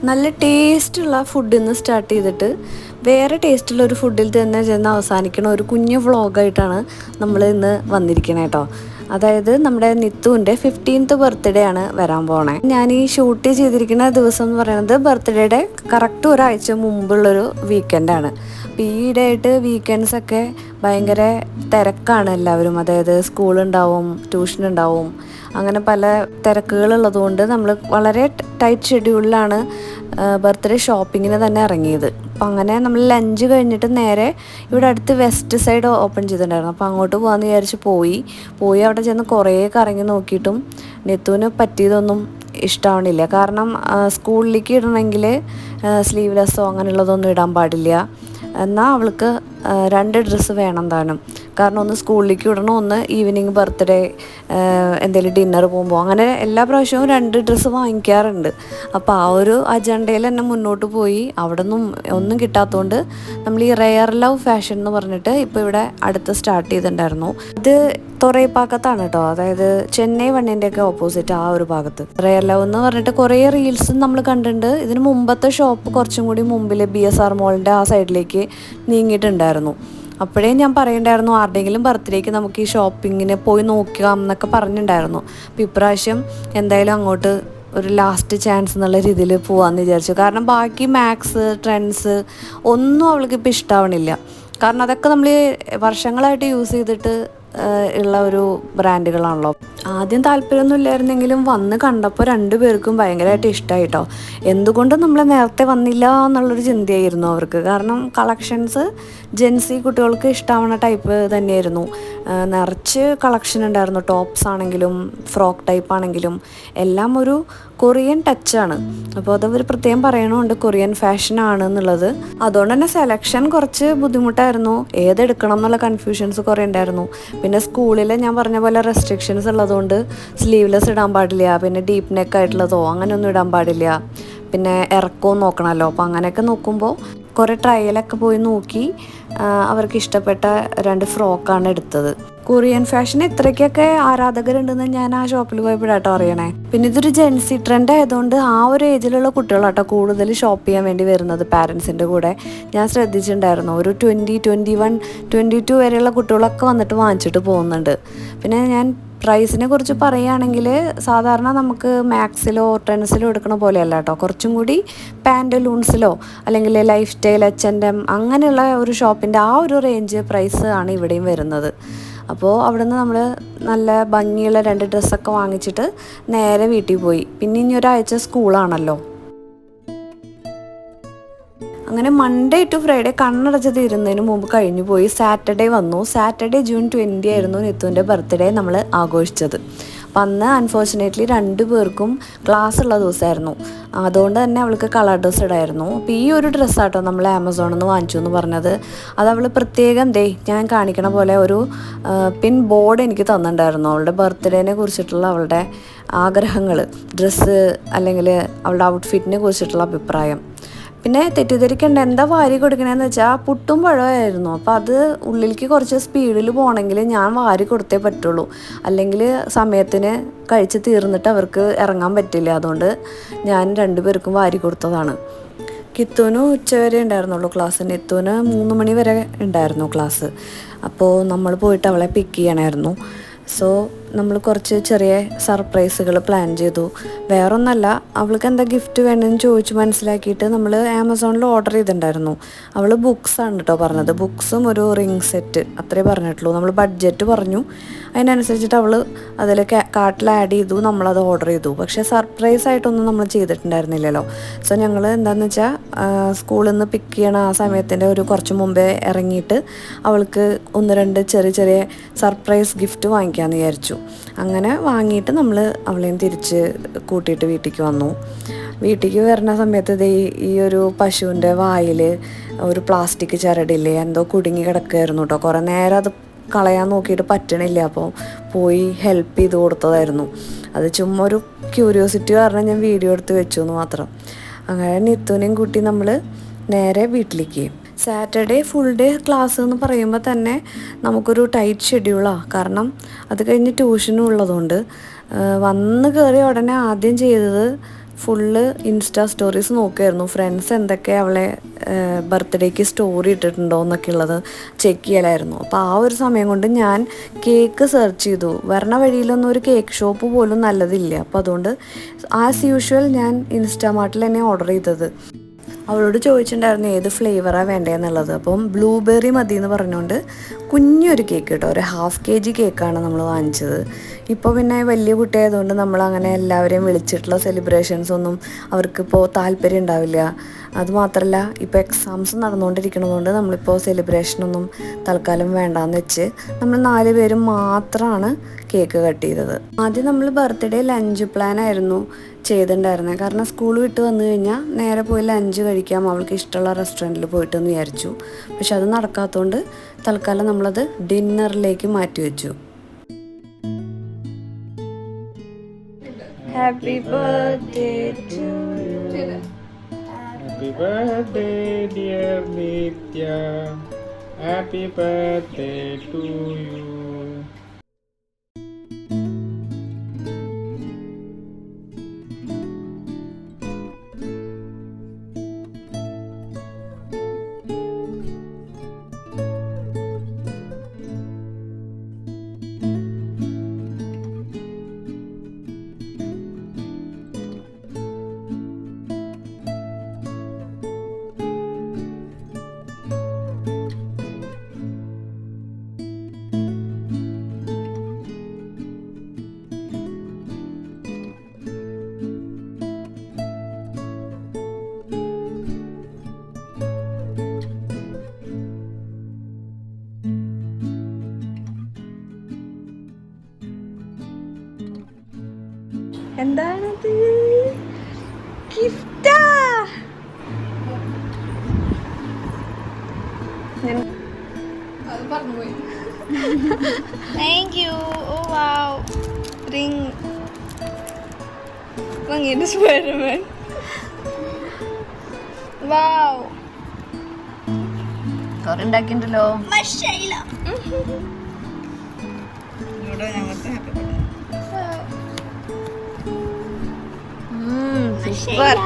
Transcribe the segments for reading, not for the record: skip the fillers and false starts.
നല്ല ടേസ്റ്റുള്ള ഫുഡിൽ നിന്ന് സ്റ്റാർട്ട് ചെയ്തിട്ട് വേറെ ടേസ്റ്റുള്ള ഒരു ഫുഡിൽ തന്നെ ചെന്ന് അവസാനിക്കുന്ന ഒരു കുഞ്ഞു വ്ളോഗായിട്ടാണ് നമ്മൾ ഇന്ന് വന്നിരിക്കണേ കേട്ടോ. അതായത് നമ്മുടെ നിത്തുവിൻ്റെ 15th ബർത്ത്ഡേ ആണ് വരാൻ പോണേ. ഞാൻ ഈ ഷൂട്ട് ചെയ്തിരിക്കുന്ന ദിവസം എന്ന് പറയുന്നത് ബർത്ത്ഡേയുടെ കറക്റ്റ് ഒരാഴ്ച മുമ്പുള്ളൊരു വീക്കെൻഡാണ്. അപ്പോൾ ഈയിടെയായിട്ട് വീക്കെൻഡ്സൊക്കെ ഭയങ്കര തിരക്കാണ് എല്ലാവരും. അതായത് സ്കൂളുണ്ടാവും, ട്യൂഷൻ ഉണ്ടാവും, അങ്ങനെ പല തിരക്കുകളുള്ളതുകൊണ്ട് നമ്മൾ വളരെ ടൈറ്റ് ഷെഡ്യൂളിലാണ് ബർത്ത്ഡേ ഷോപ്പിങ്ങിന് തന്നെ ഇറങ്ങിയത്. അപ്പം അങ്ങനെ നമ്മൾ ലഞ്ച് കഴിഞ്ഞിട്ട് നേരെ ഇവിടെ അടുത്ത് വെസ്റ്റ് സൈഡ് ഓപ്പൺ ചെയ്തിട്ടുണ്ടായിരുന്നു. അപ്പോൾ അങ്ങോട്ട് പോകാമെന്ന് വിചാരിച്ച് പോയി അവിടെ ചെന്ന് കുറേ കറങ്ങി നോക്കിയിട്ടും നെത്തുവിന് പറ്റിയതൊന്നും ഇഷ്ടമാവണില്ല. കാരണം സ്കൂളിലേക്ക് ഇടണമെങ്കിൽ സ്ലീവ്ലെസ്സോ അങ്ങനെയുള്ളതൊന്നും ഇടാൻ പാടില്ല. എന്നാൽ അവൾക്ക് 2 ഡ്രസ്സ് വേണം താനും. കാരണം ഒന്ന് സ്കൂളിലേക്ക് വിടണം, ഒന്ന് ഈവനിങ് ബർത്ത്ഡേ എന്തെങ്കിലും ഡിന്നർ പോകുമ്പോൾ, അങ്ങനെ എല്ലാ പ്രാവശ്യവും 2 ഡ്രസ്സ് വാങ്ങിക്കാറുണ്ട്. അപ്പോൾ ആ ഒരു അജണ്ടയിൽ തന്നെ മുന്നോട്ട് പോയി. അവിടെ ഒന്നും കിട്ടാത്തതുകൊണ്ട് നമ്മൾ ഈ റെയർ ലവ് ഫാഷൻ എന്ന് പറഞ്ഞിട്ട് ഇപ്പോൾ ഇവിടെ അടുത്ത് സ്റ്റാർട്ട് ചെയ്തിട്ടുണ്ടായിരുന്നു. ഇത് തുറയപ്പാക്കത്താണ് കേട്ടോ, അതായത് ചെന്നൈ വണ്ണിൻ്റെയൊക്കെ ഓപ്പോസിറ്റ് ആ ഒരു ഭാഗത്ത്. റെയർ ലവ് എന്ന് പറഞ്ഞിട്ട് കുറേ റീൽസും നമ്മൾ കണ്ടിട്ടുണ്ട്. ഇതിന് മുമ്പത്തെ ഷോപ്പ് കുറച്ചും കൂടി മുമ്പിൽ BSR മോളിൻ്റെ ആ സൈഡിലേക്ക് നീങ്ങിയിട്ടുണ്ടായിരുന്നു. അപ്പോഴേ ഞാൻ പറയണ്ടായിരുന്നു ആരുടെയെങ്കിലും ബർത്ത്ഡേക്ക് നമുക്ക് ഈ ഷോപ്പിങ്ങിന് പോയി നോക്കാം എന്നൊക്കെ പറഞ്ഞിട്ടുണ്ടായിരുന്നു. അപ്പോൾ ഇപ്രാവശ്യം എന്തായാലും അങ്ങോട്ട് ഒരു ലാസ്റ്റ് ചാൻസ് എന്നുള്ള രീതിയിൽ പോകാമെന്ന് വിചാരിച്ചു. കാരണം ബാക്കി മാക്സ്, ട്രെൻഡ്സ് ഒന്നും അവൾക്ക് ഇപ്പോൾ ഇഷ്ടമാവണില്ല. കാരണം അതൊക്കെ നമ്മൾ വർഷങ്ങളായിട്ട് യൂസ് ചെയ്തിട്ട് ഉള്ള ഒരു ബ്രാൻഡുകളാണല്ലോ. ആദ്യം താല്പര്യമൊന്നും ഇല്ലായിരുന്നെങ്കിലും വന്ന് കണ്ടപ്പോൾ 2 പേർക്കും ഭയങ്കരമായിട്ട് ഇഷ്ടമായിട്ടോ. എന്തുകൊണ്ട് നമ്മൾ നേരത്തെ വന്നില്ല എന്നുള്ളൊരു ചിന്തയായിരുന്നു അവർക്ക്. കാരണം കളക്ഷൻസ് ജെൻസി കുട്ടികൾക്ക് ഇഷ്ടമാവുന്ന ടൈപ്പ് തന്നെയായിരുന്നു. നിറച്ച് കളക്ഷൻ ഉണ്ടായിരുന്നു. ടോപ്സ് ആണെങ്കിലും ഫ്രോക്ക് ടൈപ്പ് ആണെങ്കിലും എല്ലാം ഒരു കൊറിയൻ ടച്ചാണ്. അപ്പോൾ അതവർ പ്രത്യേകം പറയണമുണ്ട് കൊറിയൻ ഫാഷനാണ് എന്നുള്ളത്. അതുകൊണ്ട് തന്നെ സെലക്ഷൻ കുറച്ച് ബുദ്ധിമുട്ടായിരുന്നു. ഏതെടുക്കണം എന്നുള്ള കൺഫ്യൂഷൻസ് കുറേ ഉണ്ടായിരുന്നു. പിന്നെ സ്കൂളിൽ ഞാൻ പറഞ്ഞ പോലെ റെസ്ട്രിക്ഷൻസ് ഉള്ളതുകൊണ്ട് സ്ലീവ്ലെസ് ഇടാൻ പാടില്ല, പിന്നെ ഡീപ്പ് നെക്ക് ആയിട്ടുള്ളതോ അങ്ങനെയൊന്നും ഇടാൻ പാടില്ല, പിന്നെ ഇറക്കവും നോക്കണമല്ലോ. അപ്പോൾ അങ്ങനെയൊക്കെ നോക്കുമ്പോൾ കുറേ ട്രയലൊക്കെ പോയി നോക്കി അവർക്ക് ഇഷ്ടപ്പെട്ട 2 ഫ്രോക്കാണ് എടുത്തത്. കൊറിയൻ ഫാഷൻ ഇത്രയ്ക്കൊക്കെ ആരാധകരുണ്ടെന്ന് ഞാൻ ആ ഷോപ്പിൽ പോയപ്പോഴാട്ടോ അറിയണേ. പിന്നെ ഇതൊരു ജെൻസി ട്രെൻഡ് ആയതുകൊണ്ട് ആ ഒരു ഏജിലുള്ള കുട്ടികളാട്ടോ കൂടുതൽ ഷോപ്പ് ചെയ്യാൻ വേണ്ടി വരുന്നത് പാരൻസിൻ്റെ കൂടെ. ഞാൻ ശ്രദ്ധിച്ചിട്ടുണ്ടായിരുന്നു. ഒരു 20, 21, 22 വരെയുള്ള കുട്ടികളൊക്കെ വന്നിട്ട് വാങ്ങിച്ചിട്ട് പോകുന്നുണ്ട്. പിന്നെ ഞാൻ പ്രൈസിനെ കുറിച്ച് പറയുകയാണെങ്കിൽ സാധാരണ നമുക്ക് മാക്സിലോ ട്രെൻഡ്സിലോ എടുക്കണ പോലെയല്ല കേട്ടോ. കുറച്ചും കൂടി പാൻറ്റലൂൺസിലോ അല്ലെങ്കിൽ ലൈഫ് സ്റ്റൈൽ, H&M അങ്ങനെയുള്ള ഒരു ഷോപ്പിൻ്റെ ആ ഒരു റേഞ്ച് പ്രൈസ് ആണ് ഇവിടെയും വരുന്നത്. അപ്പോൾ അവിടുന്ന് നമ്മൾ നല്ല ഭംഗിയുള്ള 2 ഡ്രസ്സൊക്കെ വാങ്ങിച്ചിട്ട് നേരെ വീട്ടിൽ പോയി. പിന്നെ ഇനി ഒരാഴ്ച സ്കൂളാണല്ലോ. അങ്ങനെ മൺഡേ ടു ഫ്രൈഡേ കണ്ണടച്ച് തീരുന്നതിന് മുമ്പ് കഴിഞ്ഞു പോയി. സാറ്റർഡേ വന്നു. സാറ്റർഡേ June 20 ആയിരുന്നു നിത്തുവിൻ്റെ ബർത്ത്ഡേ നമ്മൾ ആഘോഷിച്ചത്. അപ്പം അന്ന് അൺഫോർച്ചുനേറ്റ്ലി 2 പേർക്കും ക്ലാസ് ഉള്ള ദിവസമായിരുന്നു. അതുകൊണ്ട് തന്നെ അവൾക്ക് കളർ ഡ്രസ്സ് ഇടായിരുന്നു. അപ്പോൾ ഈ ഒരു ഡ്രസ്സാട്ടോ നമ്മൾ ആമസോണിൽ നിന്ന് വാങ്ങിച്ചു എന്ന് പറഞ്ഞത്. അത് അവൾ പ്രത്യേകം ഞാൻ കാണിക്കണ പോലെ ഒരു പിൻ ബോർഡ് എനിക്ക് തന്നിട്ടുണ്ടായിരുന്നു. അവളുടെ ബർത്ത്ഡേനെ കുറിച്ചിട്ടുള്ള അവളുടെ ആഗ്രഹങ്ങൾ, ഡ്രസ്സ് അല്ലെങ്കിൽ അവളുടെ ഔട്ട്ഫിറ്റിനെ കുറിച്ചിട്ടുള്ള അഭിപ്രായം. പിന്നെ തെറ്റിദ്ധരിക്കേണ്ട, എന്താ വാരി കൊടുക്കണേന്ന് വെച്ചാൽ പുട്ടും പഴമായിരുന്നു. അപ്പോൾ അത് ഉള്ളിലേക്ക് കുറച്ച് സ്പീഡിൽ പോകണമെങ്കിൽ ഞാൻ വാരി കൊടുത്തേ പറ്റുള്ളൂ, അല്ലെങ്കിൽ സമയത്തിന് കഴിച്ച് തീർന്നിട്ട് അവർക്ക് ഇറങ്ങാൻ പറ്റില്ല. അതുകൊണ്ട് ഞാൻ 2 പേർക്കും വാരി കൊടുത്തതാണ്. കിത്തുവിന് ഉച്ചവരെ ഉണ്ടായിരുന്നുള്ളൂ ക്ലാസ്. നിത്തുവിന് 3 മണി വരെ ഉണ്ടായിരുന്നു ക്ലാസ്. അപ്പോൾ നമ്മൾ പോയിട്ട് അവളെ പിക്ക് ചെയ്യണമായിരുന്നു. സോ നമ്മൾ കുറച്ച് ചെറിയ സർപ്രൈസുകൾ പ്ലാൻ ചെയ്തു. വേറൊന്നല്ല, അവൾക്ക് എന്താ ഗിഫ്റ്റ് വേണമെന്ന് ചോദിച്ച് മനസ്സിലാക്കിയിട്ട് നമ്മൾ ആമസോണിൽ ഓർഡർ ചെയ്തിട്ടുണ്ടായിരുന്നു. അവൾ ബുക്സാണ് കേട്ടോ പറഞ്ഞത്. ബുക്സും ഒരു റിംഗ് സെറ്റ് അത്രേ പറഞ്ഞിട്ടുള്ളൂ. നമ്മൾ ബഡ്ജറ്റ് പറഞ്ഞു, അതിനനുസരിച്ചിട്ട് അവൾ അതിൽ കാർട്ടിൽ ആഡ് ചെയ്തു. നമ്മളത് ഓർഡർ ചെയ്തു. പക്ഷേ സർപ്രൈസ് ആയിട്ടൊന്നും നമ്മൾ ചെയ്തിട്ടുണ്ടായിരുന്നില്ലല്ലോ. സോ ഞങ്ങൾ എന്താണെന്ന് വെച്ചാൽ സ്കൂളിൽ നിന്ന് പിക്ക് ചെയ്യണ ആ സമയത്തിൻ്റെ ഒരു കുറച്ച് മുമ്പേ ഇറങ്ങിയിട്ട് അവൾക്ക് 1-2 ചെറിയ ചെറിയ സർപ്രൈസ് ഗിഫ്റ്റ് വാങ്ങിക്കാമെന്ന് വിചാരിച്ചു. അങ്ങനെ വാങ്ങിയിട്ട് നമ്മൾ അവളെയും തിരിച്ച് കൂട്ടിയിട്ട് വീട്ടിലേക്ക് വന്നു. വീട്ടിലേക്ക് വരുന്ന സമയത്ത് ഈ ഒരു പശുവിൻ്റെ വായിൽ ഒരു പ്ലാസ്റ്റിക് ചരടില്ലേ എന്തോ കുടുങ്ങി കിടക്കുകയായിരുന്നു കേട്ടോ. കുറേ നേരം അത് കളയാൻ നോക്കിയിട്ട് പറ്റണില്ല. അപ്പോൾ പോയി ഹെൽപ്പ് ചെയ്ത് കൊടുത്തതായിരുന്നു. അത് ചുമ്മാ ഒരു ക്യൂരിയോസിറ്റി കാരണം ഞാൻ വീഡിയോ എടുത്ത് വെച്ചു എന്ന് മാത്രം. അങ്ങനെ നിത്തുവിനെയും കൂട്ടി നമ്മൾ നേരെ വീട്ടിലേക്ക്. സാറ്റർഡേ ഫുൾ ഡേ ക്ലാസ് എന്ന് പറയുമ്പോൾ തന്നെ നമുക്കൊരു ടൈറ്റ് ഷെഡ്യൂളാണ്. കാരണം അത് കഴിഞ്ഞ് ട്യൂഷനും ഉള്ളതുകൊണ്ട് വന്ന് കയറിയ ഉടനെ ആദ്യം ചെയ്തത് ഫുള്ള് ഇൻസ്റ്റാ സ്റ്റോറീസ് നോക്കുമായിരുന്നു. ഫ്രണ്ട്സ് എന്തൊക്കെ അവളെ ബർത്ത്ഡേക്ക് സ്റ്റോറി ഇട്ടിട്ടുണ്ടോ എന്നൊക്കെ ഉള്ളത് ചെക്ക് ചെയ്യലായിരുന്നു. അപ്പോൾ ആ ഒരു സമയം കൊണ്ട് ഞാൻ കേക്ക് സെർച്ച് ചെയ്തു. വരണ വഴിയിലൊന്നും ഒരു കേക്ക് ഷോപ്പ് പോലും നല്ലതില്ല. അപ്പോൾ അതുകൊണ്ട് ആസ് യൂഷ്വൽ ഞാൻ ഇൻസ്റ്റാമാർട്ടിൽ തന്നെ ഓർഡർ ചെയ്തത്. അവളോട് ചോദിച്ചിട്ടുണ്ടായിരുന്നു ഏത് ഫ്ലേവറാണ് വേണ്ടതെന്നുള്ളത്. അപ്പം ബ്ലൂബെറി മതി എന്ന് പറഞ്ഞുകൊണ്ട് കുഞ്ഞൊരു കേക്ക് കേട്ടോ, ഒരു 1/2 kg കേക്കാണ് നമ്മൾ വാങ്ങിച്ചത്. ഇപ്പോൾ പിന്നെ വലിയ കുട്ടിയായതുകൊണ്ട് നമ്മളങ്ങനെ എല്ലാവരെയും വിളിച്ചിട്ടുള്ള സെലിബ്രേഷൻസ് ഒന്നും അവർക്കിപ്പോൾ താല്പര്യം ഉണ്ടാവില്ല. അതുമാത്രമല്ല ഇപ്പോൾ എക്സാംസ് നടന്നുകൊണ്ടിരിക്കുന്നതുകൊണ്ട് നമ്മളിപ്പോൾ സെലിബ്രേഷനൊന്നും തൽക്കാലം വേണ്ടാന്ന് വെച്ച് നമ്മൾ 4 പേരും മാത്രമാണ് കേക്ക് കട്ട് ചെയ്തത്. ആദ്യം നമ്മൾ ബർത്ത്ഡേ ലഞ്ച് പ്ലാൻ ആയിരുന്നു ചെയ്തിട്ടുണ്ടായിരുന്നത്. കാരണം സ്കൂൾ വിട്ട് വന്നു കഴിഞ്ഞാൽ നേരെ പോയി ലഞ്ച് കഴിക്കാം, അവൾക്ക് ഇഷ്ടമുള്ള റെസ്റ്റോറൻറ്റിൽ പോയിട്ടെന്ന് വിചാരിച്ചു. പക്ഷെ അത് നടക്കാത്തതുകൊണ്ട് തൽക്കാലം നമ്മളത് ഡിന്നറിലേക്ക് മാറ്റി വെച്ചു. Happy birthday to you. Happy birthday dear Nitya. Happy birthday to you. എന്താണത്? ഗിഫ്റ്റാ? അത് പറഞ്ഞുപോയി. Thank you. Oh wow, ring ഭംഗിയുടെ സ്പൈഡർമാൻ. വാവ്, കുറെ ഉണ്ടാക്കിണ്ടല്ലോ. സൂപ്പർ.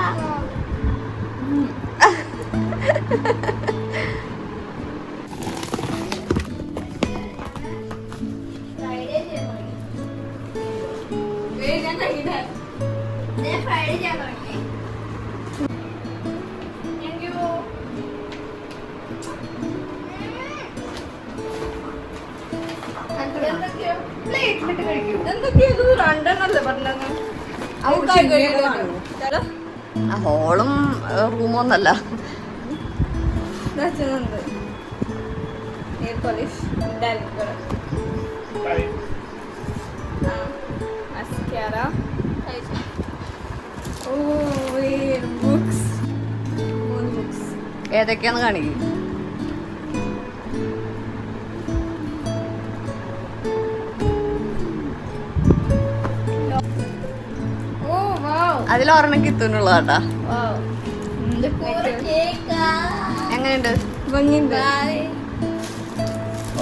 ഹോളും റൂമൊന്നല്ല. ഏതൊക്കെയാന്ന് കാണിക്കും. അതിലൊരെണ്ണം കിത്തുന്നുള്ളതാട്ടാ. എങ്ങനെയുണ്ട്? ഭംഗിയുണ്ട്.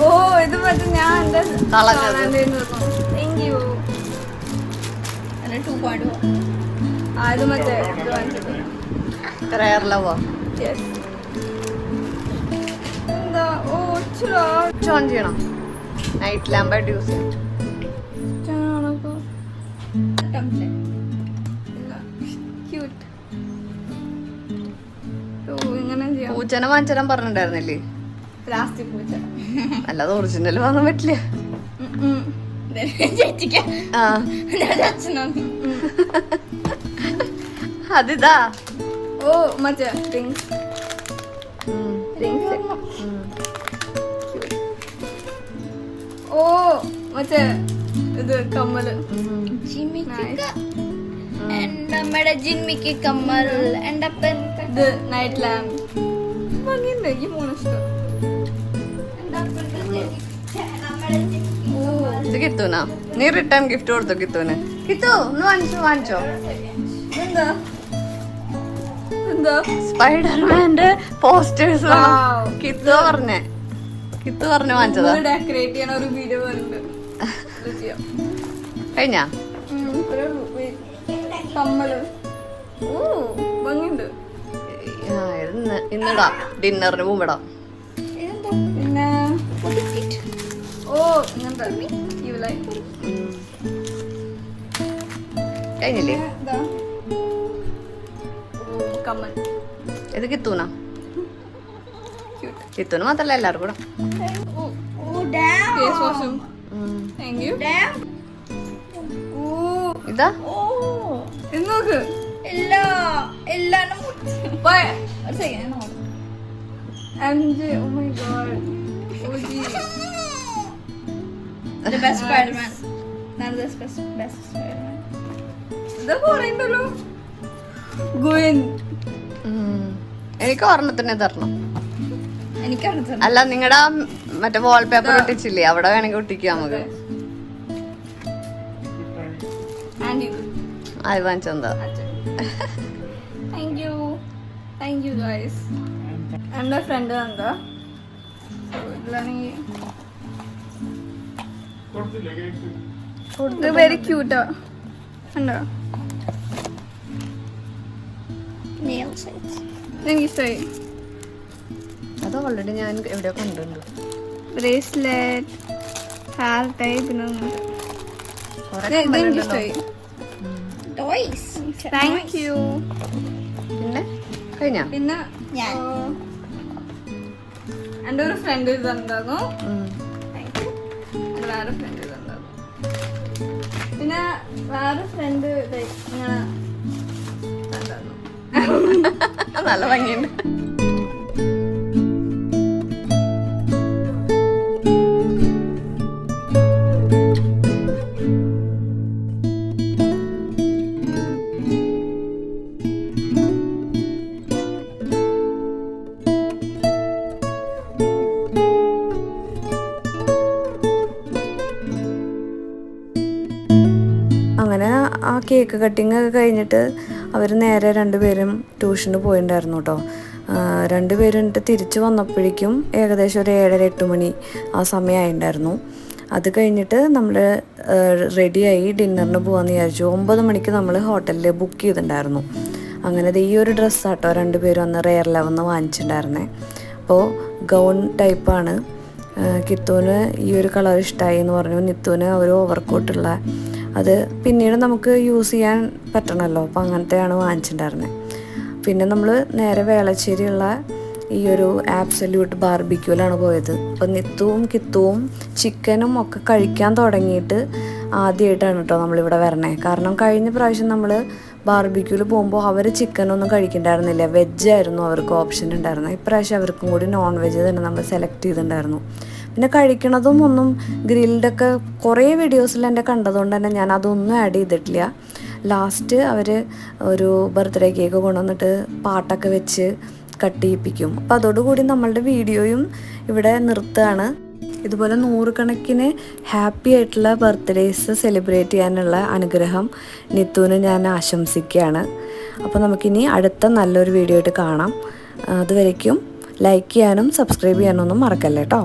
ഓ, ഇത് മറ്റേ ഞാൻ അത് മറ്റേ റയറിലവോ എന്താ? ഓ, ഓൺ ചെയ്യണം. നൈറ്റ് ലാമ്പായിട്ട് യൂസ് ചെയ്യണം. പൂച്ചനെ വാങ്ങിച്ചാൻ പറഞ്ഞിട്ടുണ്ടായിരുന്നില്ലേ? പ്ലാസ്റ്റിക് പൂച്ച അല്ലാതെ ഒറിജിനൽ വാങ്ങാൻ പറ്റില്ല. അതിതാ. ഓ, മറ്റേ ഓ, മറ്റേ ഇത് കമ്മല്. നമ്മുടെ ജിമ്മിക്ക് കമ്മൽ. ഇത് നൈറ്റ് ലാമ്പ്. ഭംഗിയുണ്ട്. ഈ 3 ഇഷ്ടം. ഇത് കിട്ടൂനാ? നീ റിട്ടേൺ ഗിഫ്റ്റ് കൊടുത്തു കിട്ടൂന്? കിട്ടു ഒന്ന് വാങ്ങിച്ചോ. എന്താ എന്താ? സ്പൈഡർമാന്റെ പോസ്റ്റേഴ്സ് കിത്തു പറഞ്ഞു വാങ്ങിച്ചതാ. ഡെക്കറേറ്റ് ചെയ്യാൻ ഒരു വീഡിയോ കഴിഞ്ഞാ? കമ്മല് ഭംഗിയുണ്ട്. ഇന്നിടാം, ഡിന്നറിന് മുമ്പിടാം. പിന്നെ ഓ ഇങ്ങനത്തെ കഴിഞ്ഞില്ലേ? കമ്മൽ ഇത് കിത്തൂന കിത്തൂന് മാത്രല്ല എല്ലാവർക്കും കൂടെ. ഫേസ് വാഷും. Thank you. ഇതാ നോക്ക് എനിക്ക് ഒരെണ്ണത്തിന് തരണം. അല്ല, നിങ്ങളുടെ മറ്റേ വാൾപേപ്പർ ഒട്ടിച്ചില്ലേ, അവിടെ വേണമെങ്കിൽ ഒട്ടിക്കാം നമുക്ക്. അത് വാങ്ങിച്ചെന്താ? Thank you guys. എൻ്റെ ഫ്രണ്ട് എന്താ ഫുഡ് വെരി ക്യൂട്ടാ. ഉണ്ടോ? എനിക്കിഷ്ടമായി. അത് ഓൾറെഡി ഞാൻ എവിടെയോ കണ്ടിട്ടുണ്ട്. ബ്രേസ്ലെറ്റ്, ഹാർ ടൈ, പിന്നെ എനിക്കിഷ്ടമായി. Thank you. പിന്നെ കഴിഞ്ഞ പിന്നെ എൻ്റെ ഒരു ഫ്രണ്ട് ഇതുണ്ടായിരുന്നു. വേറെ ഫ്രണ്ട് ഇതുണ്ടായിരുന്നു. പിന്നെ വേറെ ഫ്രണ്ട് ഇങ്ങനെ നല്ല ഭംഗിയുണ്ട്. അങ്ങനെ ആ കേക്ക് കട്ടിങ് ഒക്കെ കഴിഞ്ഞിട്ട് അവർ നേരെ രണ്ടുപേരും ട്യൂഷന് പോയിട്ടുണ്ടായിരുന്നു കേട്ടോ. രണ്ടുപേരും തിരിച്ചു വന്നപ്പോഴേക്കും ഏകദേശം ഒരു 7:30-8 മണി ആ സമയമായിട്ടുണ്ടായിരുന്നു. അത് കഴിഞ്ഞിട്ട് നമ്മൾ റെഡിയായി ഡിന്നറിന് പോകാമെന്ന് വിചാരിച്ചു. 9 മണിക്ക് നമ്മൾ ഹോട്ടലിൽ ബുക്ക് ചെയ്തിട്ടുണ്ടായിരുന്നു. അങ്ങനെ ഈ ഒരു ഡ്രസ്സാട്ടോ രണ്ടുപേരും അന്ന് റെയർ ലെവന്ന് വാങ്ങിച്ചിട്ടുണ്ടായിരുന്നേ. അപ്പോൾ ഗൗൺ ടൈപ്പാണ്. കിത്തൂന് ഈ ഒരു കളർ ഇഷ്ടമായി എന്ന് പറഞ്ഞു. നിത്തൂന് ഒരു ഓവർകോട്ടുള്ള, അത് പിന്നീട് നമുക്ക് യൂസ് ചെയ്യാൻ പറ്റണമല്ലോ, അപ്പോൾ അങ്ങനത്തെയാണ് വാങ്ങിച്ചിട്ടുണ്ടായിരുന്നത്. പിന്നെ നമ്മൾ നേരെ വേളശ്ശേരിയുള്ള ഈ ഒരു ആബ്സല്യൂട്ട് ബാർബിക്യൂലാണ് പോയത്. അപ്പോൾ നിത്തുവും കിത്തുവും ചിക്കനും ഒക്കെ കഴിക്കാൻ തുടങ്ങിയിട്ട് ആദ്യമായിട്ടാണ് കേട്ടോ നമ്മളിവിടെ വരണേ. കാരണം കഴിഞ്ഞ പ്രാവശ്യം നമ്മൾ ബാർബിക്യൂവിൽ പോകുമ്പോൾ അവർ ചിക്കനൊന്നും കഴിക്കണ്ടായിരുന്നില്ല, വെജായിരുന്നു അവർക്ക് ഓപ്ഷൻ ഉണ്ടായിരുന്നത്. ഇപ്രാവശ്യം അവർക്കും കൂടി നോൺ വെജ് തന്നെ നമ്മൾ സെലക്ട് ചെയ്തിട്ടുണ്ടായിരുന്നു. പിന്നെ കഴിക്കണതും ഒന്നും ഗ്രിൽഡൊക്കെ കുറേ വീഡിയോസിൽ എൻ്റെ കണ്ടതുകൊണ്ട് തന്നെ ഞാൻ അതൊന്നും ആഡ് ചെയ്തിട്ടില്ല. ലാസ്റ്റ് അവർ ഒരു ബർത്ത്ഡേ കേക്ക് കൊണ്ടുവന്നിട്ട് പാട്ടൊക്കെ വെച്ച് കട്ട് ചെയ്യിപ്പിക്കും. അപ്പോൾ അതോടുകൂടി നമ്മളുടെ വീഡിയോയും ഇവിടെ നിർത്തുകയാണ്. ഇതുപോലെ 100 കണക്കിന് ഹാപ്പി ആയിട്ടുള്ള ബർത്ത്ഡേയ്സ് സെലിബ്രേറ്റ് ചെയ്യാനുള്ള അനുഗ്രഹം നിത്തുവിന് ഞാൻ ആശംസിക്കുകയാണ്. അപ്പോൾ നമുക്കിനി അടുത്ത നല്ലൊരു വീഡിയോ ആയിട്ട് കാണാം. അതുവരയ്ക്കും ലൈക്ക് ചെയ്യാനും സബ്സ്ക്രൈബ് ചെയ്യാനൊന്നും മറക്കല്ലേ കേട്ടോ.